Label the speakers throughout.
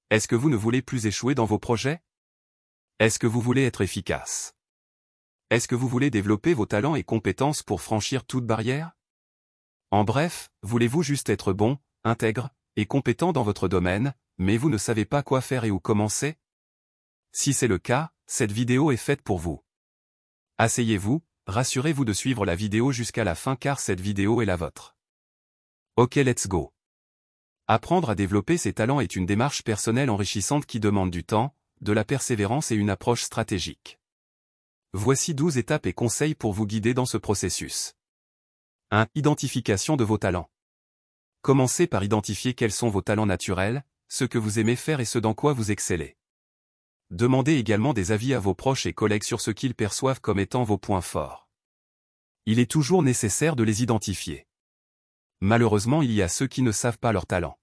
Speaker 1: Est-ce que vous ne voulez plus échouer dans vos projets? Est-ce que vous voulez être efficace? Est-ce que vous voulez développer vos talents et compétences pour franchir toute barrière? En bref, voulez-vous juste être bon, intègre et compétent dans votre domaine, mais vous ne savez pas quoi faire et où commencer? Si c'est le cas, cette vidéo est faite pour vous. Asseyez-vous, rassurez-vous de suivre la vidéo jusqu'à la fin car cette vidéo est la vôtre. Ok, let's go. Apprendre à développer ses talents est une démarche personnelle enrichissante qui demande du temps, de la persévérance et une approche stratégique. Voici 12 étapes et conseils pour vous guider dans ce processus. 1. Identification de vos talents. Commencez par identifier quels sont vos talents naturels, ce que vous aimez faire et ce dans quoi vous excellez. Demandez également des avis à vos proches et collègues sur ce qu'ils perçoivent comme étant vos points forts. Il est toujours nécessaire de les identifier. Malheureusement, il y a ceux qui ne savent pas leurs talents.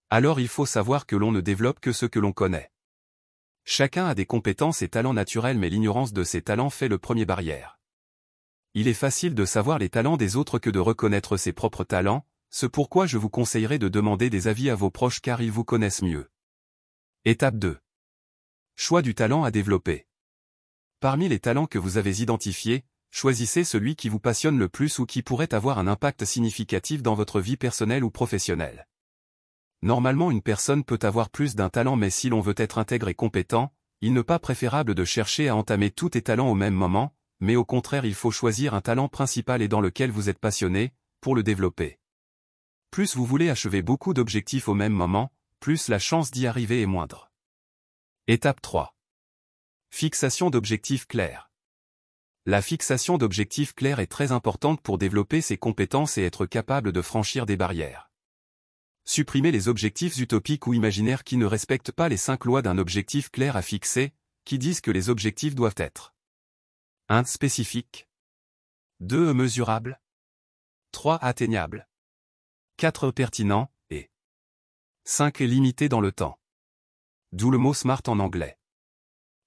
Speaker 1: Alors il faut savoir que l'on ne développe que ce que l'on connaît. Chacun a des compétences et talents naturels mais l'ignorance de ces talents fait le premier barrière. Il est facile de savoir les talents des autres que de reconnaître ses propres talents, c'est pourquoi je vous conseillerais de demander des avis à vos proches car ils vous connaissent mieux. Étape 2. Choix du talent à développer. Parmi les talents que vous avez identifiés, choisissez celui qui vous passionne le plus ou qui pourrait avoir un impact significatif dans votre vie personnelle ou professionnelle. Normalement, une personne peut avoir plus d'un talent mais si l'on veut être intègre et compétent, il n'est pas préférable de chercher à entamer tous tes talents au même moment, mais au contraire il faut choisir un talent principal et dans lequel vous êtes passionné, pour le développer. Plus vous voulez achever beaucoup d'objectifs au même moment, plus la chance d'y arriver est moindre. Étape 3. Fixation d'objectifs clairs. La fixation d'objectifs clairs est très importante pour développer ses compétences et être capable de franchir des barrières. Supprimez les objectifs utopiques ou imaginaires qui ne respectent pas les 5 lois d'un objectif clair à fixer, qui disent que les objectifs doivent être 1. Spécifiques. 2. Mesurables. 3. Atteignables. 4. Pertinents, et 5. Limités dans le temps. D'où le mot SMART en anglais.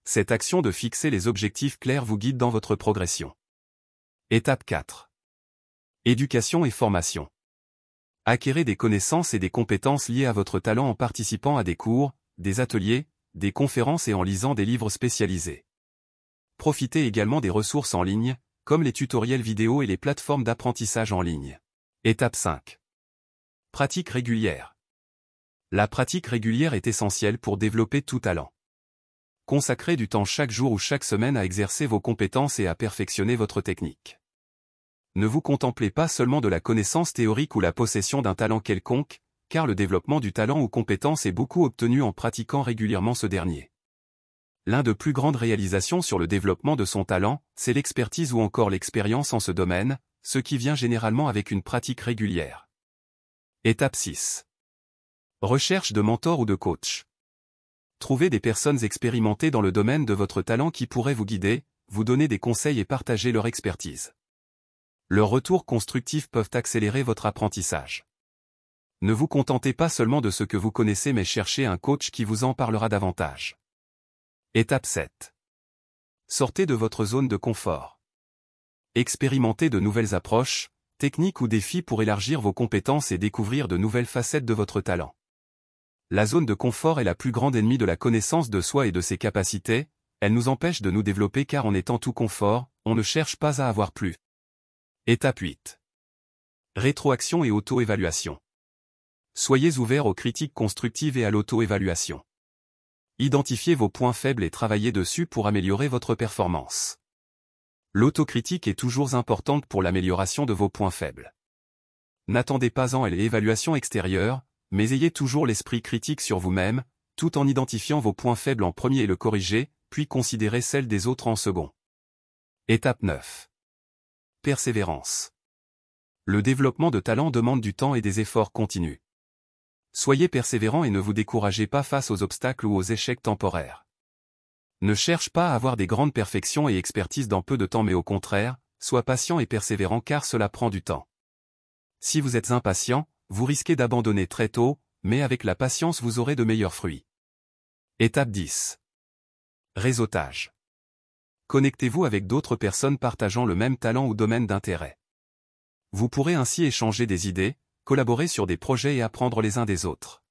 Speaker 1: Cette action de fixer les objectifs clairs vous guide dans votre progression. Étape 4. Éducation et formation. Acquérez des connaissances et des compétences liées à votre talent en participant à des cours, des ateliers, des conférences et en lisant des livres spécialisés. Profitez également des ressources en ligne, comme les tutoriels vidéo et les plateformes d'apprentissage en ligne. Étape 5. Pratique régulière. La pratique régulière est essentielle pour développer tout talent. Consacrez du temps chaque jour ou chaque semaine à exercer vos compétences et à perfectionner votre technique. Ne vous contemplez pas seulement de la connaissance théorique ou la possession d'un talent quelconque, car le développement du talent ou compétence est beaucoup obtenu en pratiquant régulièrement ce dernier. L'un des plus grandes réalisations sur le développement de son talent, c'est l'expertise ou encore l'expérience en ce domaine, ce qui vient généralement avec une pratique régulière. Étape 6. Recherche de mentor ou de coach. Trouvez des personnes expérimentées dans le domaine de votre talent qui pourraient vous guider, vous donner des conseils et partager leur expertise. Leurs retours constructifs peuvent accélérer votre apprentissage. Ne vous contentez pas seulement de ce que vous connaissez mais cherchez un coach qui vous en parlera davantage. Étape 7. Sortez de votre zone de confort. Expérimentez de nouvelles approches, techniques ou défis pour élargir vos compétences et découvrir de nouvelles facettes de votre talent. La zone de confort est la plus grande ennemie de la connaissance de soi et de ses capacités, elle nous empêche de nous développer car en étant tout confort, on ne cherche pas à avoir plus. Étape 8. Rétroaction et auto-évaluation. Soyez ouverts aux critiques constructives et à l'auto-évaluation. Identifiez vos points faibles et travaillez dessus pour améliorer votre performance. L'autocritique est toujours importante pour l'amélioration de vos points faibles. N'attendez pas en l'évaluation extérieure, mais ayez toujours l'esprit critique sur vous-même, tout en identifiant vos points faibles en premier et le corriger, puis considérez celles des autres en second. Étape 9. Persévérance. Le développement de talent demande du temps et des efforts continus. Soyez persévérant et ne vous découragez pas face aux obstacles ou aux échecs temporaires. Ne cherche pas à avoir des grandes perfections et expertises dans peu de temps mais au contraire, sois patient et persévérant car cela prend du temps. Si vous êtes impatient, vous risquez d'abandonner très tôt, mais avec la patience vous aurez de meilleurs fruits. Étape 10. Réseautage. Connectez-vous avec d'autres personnes partageant le même talent ou domaine d'intérêt. Vous pourrez ainsi échanger des idées, collaborer sur des projets et apprendre les uns des autres.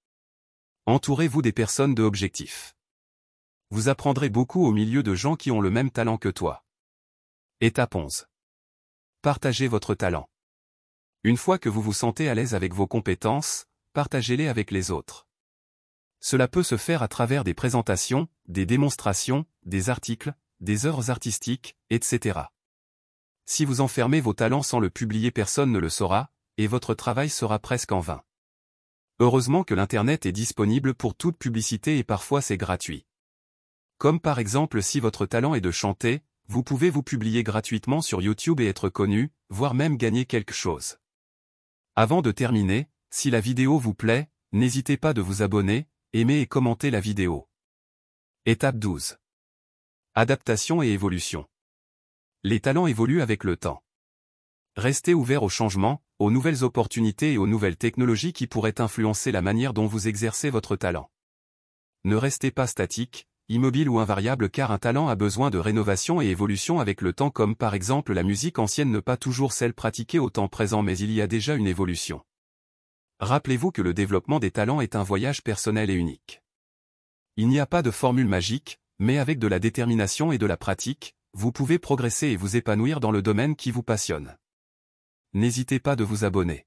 Speaker 1: Entourez-vous des personnes de objectifs. Vous apprendrez beaucoup au milieu de gens qui ont le même talent que toi. Étape 11. Partagez votre talent. Une fois que vous vous sentez à l'aise avec vos compétences, partagez-les avec les autres. Cela peut se faire à travers des présentations, des démonstrations, des articles, des œuvres artistiques, etc. Si vous enfermez vos talents sans le publier, personne ne le saura, et votre travail sera presque en vain. Heureusement que l'Internet est disponible pour toute publicité et parfois c'est gratuit. Comme par exemple si votre talent est de chanter, vous pouvez vous publier gratuitement sur YouTube et être connu, voire même gagner quelque chose. Avant de terminer, si la vidéo vous plaît, n'hésitez pas de vous abonner, aimer et commenter la vidéo. Étape 12. Adaptation et évolution. Les talents évoluent avec le temps. Restez ouvert aux changements, aux nouvelles opportunités et aux nouvelles technologies qui pourraient influencer la manière dont vous exercez votre talent. Ne restez pas statique, immobile ou invariable car un talent a besoin de rénovation et évolution avec le temps comme par exemple la musique ancienne ne pas toujours celle pratiquée au temps présent mais il y a déjà une évolution. Rappelez-vous que le développement des talents est un voyage personnel et unique. Il n'y a pas de formule magique, mais avec de la détermination et de la pratique, vous pouvez progresser et vous épanouir dans le domaine qui vous passionne. N'hésitez pas de vous abonner.